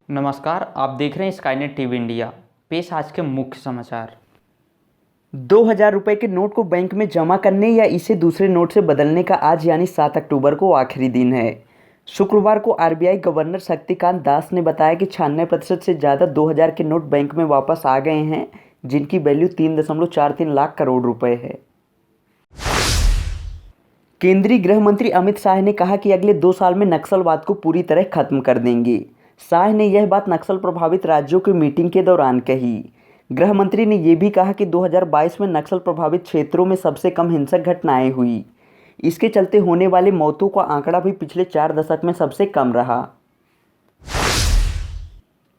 नमस्कार, आप देख रहे हैं स्काईनेट टीवी इंडिया। पेश आज के मुख्य समाचार। 2,000 रुपये के नोट को बैंक में जमा करने या इसे दूसरे नोट से बदलने का आज यानी 7 अक्टूबर को आखिरी दिन है। शुक्रवार को आरबीआई गवर्नर शक्तिकांत दास ने बताया कि 96% से ज़्यादा 2,000 के नोट बैंक में वापस आ गए हैं, जिनकी वैल्यू 3.43 लाख करोड़ रुपए है। केंद्रीय गृह मंत्री अमित शाह ने कहा कि अगले 2 साल में नक्सलवाद को पूरी तरह खत्म कर देंगे। शाह ने यह बात नक्सल प्रभावित राज्यों की मीटिंग के दौरान कही। गृह मंत्री ने यह भी कहा कि 2022 में नक्सल प्रभावित क्षेत्रों में सबसे कम हिंसक घटनाएं हुई। इसके चलते होने वाले मौतों का आंकड़ा भी पिछले 4 दशक में सबसे कम रहा।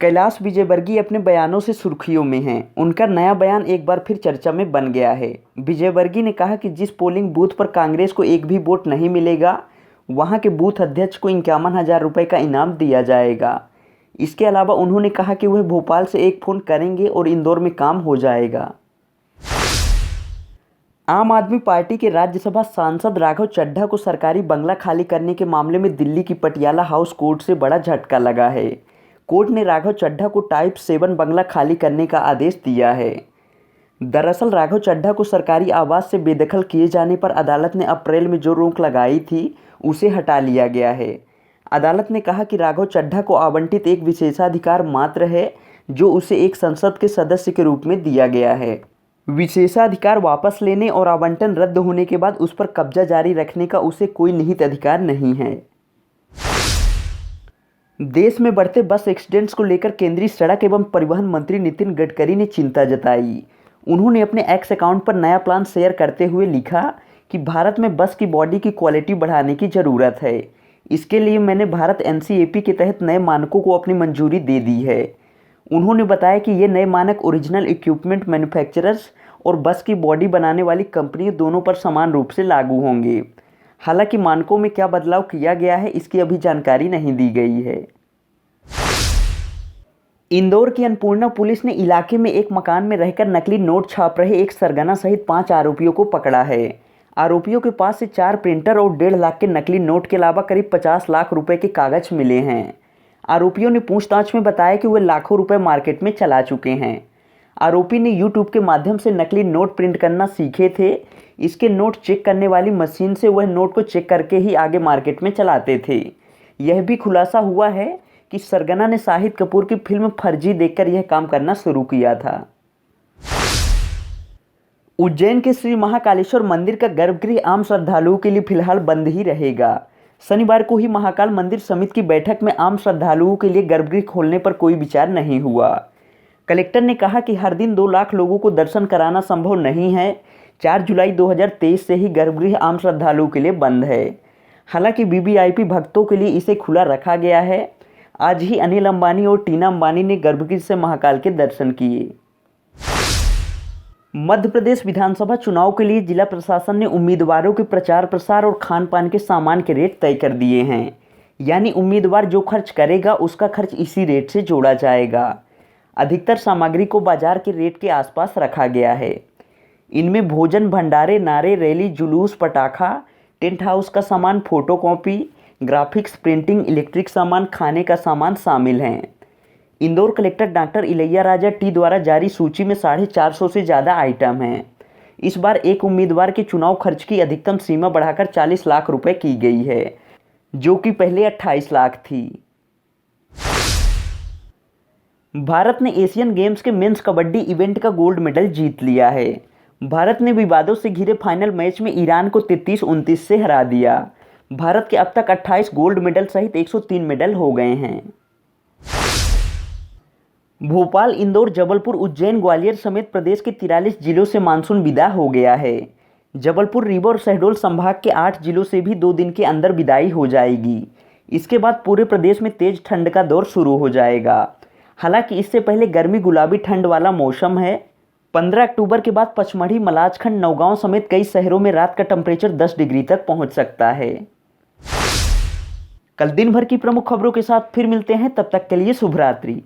कैलाश विजयवर्गीय अपने बयानों से सुर्खियों में हैं। उनका नया बयान एक बार फिर चर्चा में बन गया है। विजयवर्गीय ने कहा कि जिस पोलिंग बूथ पर कांग्रेस को एक भी वोट नहीं मिलेगा, वहां के बूथ अध्यक्ष को 51,000 रुपये का इनाम दिया जाएगा। इसके अलावा उन्होंने कहा कि वह भोपाल से एक फ़ोन करेंगे और इंदौर में काम हो जाएगा। आम आदमी पार्टी के राज्यसभा सांसद राघव चड्ढा को सरकारी बंगला खाली करने के मामले में दिल्ली की पटियाला हाउस कोर्ट से बड़ा झटका लगा है। कोर्ट ने राघव चड्ढा को टाइप 7 बंगला खाली करने का आदेश दिया है। दरअसल राघव चड्ढा को सरकारी आवास से बेदखल किए जाने पर अदालत ने अप्रैल में जो रोक लगाई थी, उसे हटा लिया गया है। अदालत ने कहा कि राघव चड्ढा को आवंटित एक विशेषाधिकार मात्र है, जो उसे एक संसद के सदस्य के रूप में दिया गया है। विशेषाधिकार वापस लेने और आवंटन रद्द होने के बाद उस पर कब्जा जारी रखने का उसे कोई निहित अधिकार नहीं है। देश में बढ़ते बस एक्सीडेंट्स को लेकर केंद्रीय सड़क एवं परिवहन मंत्री नितिन गडकरी ने चिंता जताई। उन्होंने अपने एक्स अकाउंट पर नया प्लान शेयर करते हुए लिखा कि भारत में बस की बॉडी की क्वालिटी बढ़ाने की ज़रूरत है। इसके लिए मैंने भारत एनसीएपी के तहत नए मानकों को अपनी मंजूरी दे दी है। उन्होंने बताया कि ये नए मानक ओरिजिनल इक्विपमेंट मैन्युफैक्चरर्स और बस की बॉडी बनाने वाली कंपनियों दोनों पर समान रूप से लागू होंगे। हालांकि मानकों में क्या बदलाव किया गया है, इसकी अभी जानकारी नहीं दी गई है। इंदौर की अन्नपूर्णा पुलिस ने इलाके में एक मकान में रहकर नकली नोट छाप रहे एक सरगना सहित 5 आरोपियों को पकड़ा है। आरोपियों के पास से 4 प्रिंटर और 1.5 लाख के नकली नोट के अलावा करीब 50 लाख रुपए के कागज मिले हैं। आरोपियों ने पूछताछ में बताया कि वे लाखों रुपए मार्केट में चला चुके हैं। आरोपी ने यूट्यूब के माध्यम से नकली नोट प्रिंट करना सीखे थे। इसके नोट चेक करने वाली मशीन से वह नोट को चेक करके ही आगे मार्केट में चलाते थे। यह भी खुलासा हुआ है कि सरगना ने शाहिद कपूर की फिल्म फर्जी देखकर यह काम करना शुरू किया था। उज्जैन के श्री महाकालेश्वर मंदिर का गर्भगृह आम श्रद्धालुओं के लिए फिलहाल बंद ही रहेगा। शनिवार को ही महाकाल मंदिर समिति की बैठक में आम श्रद्धालुओं के लिए गर्भगृह खोलने पर कोई विचार नहीं हुआ। कलेक्टर ने कहा कि हर दिन 2 लाख लोगों को दर्शन कराना संभव नहीं है। 4 जुलाई 2023 से ही गर्भगृह आम श्रद्धालुओं के लिए बंद है। हालांकि वीवीआईपी भक्तों के लिए इसे खुला रखा गया है। आज ही अनिल अंबानी और टीना अंबानी ने गर्भगृह से महाकाल के दर्शन किए। मध्य प्रदेश विधानसभा चुनाव के लिए जिला प्रशासन ने उम्मीदवारों के प्रचार प्रसार और खान पान के सामान के रेट तय कर दिए हैं। यानी उम्मीदवार जो खर्च करेगा उसका खर्च इसी रेट से जोड़ा जाएगा। अधिकतर सामग्री को बाजार के रेट के आसपास रखा गया है। इनमें भोजन भंडारे, नारे, रैली, जुलूस, पटाखा, टेंट हाउस का सामान, फोटोकॉपी, ग्राफिक्स, प्रिंटिंग, इलेक्ट्रिक सामान, खाने का सामान शामिल हैं। Indore collector doctor Ilaiya Raja T द्वारा जारी सूची में 450 से ज़्यादा आइटम हैं। इस बार एक उम्मीदवार के चुनाव खर्च की अधिकतम सीमा बढ़ाकर 40 लाख रुपए की गई है, जो कि पहले 28 लाख थी। भारत ने एशियन गेम्स के मेंस कबड्डी इवेंट का गोल्ड मेडल जीत लिया है। भारत ने विवादों से घिरे फाइनल मैच में ईरान को 33-29 से हरा दिया। भारत के अब तक 28 गोल्ड मेडल सहित 103 मेडल हो गए हैं। भोपाल, इंदौर, जबलपुर, उज्जैन, ग्वालियर समेत प्रदेश के 43 जिलों से मानसून विदा हो गया है। जबलपुर, रीवा और शहडोल संभाग के 8 जिलों से भी 2 दिन के अंदर विदाई हो जाएगी। इसके बाद पूरे प्रदेश में तेज ठंड का दौर शुरू हो जाएगा। हालांकि इससे पहले गर्मी गुलाबी ठंड वाला मौसम है। 15 अक्टूबर के बाद पचमढ़ी, मलाजखंड, नौगांव समेत कई शहरों में रात का टेम्परेचर 10 डिग्री तक पहुंच सकता है। कल दिन भर की प्रमुख खबरों के साथ फिर मिलते हैं, तब तक के लिए शुभ रात्रि।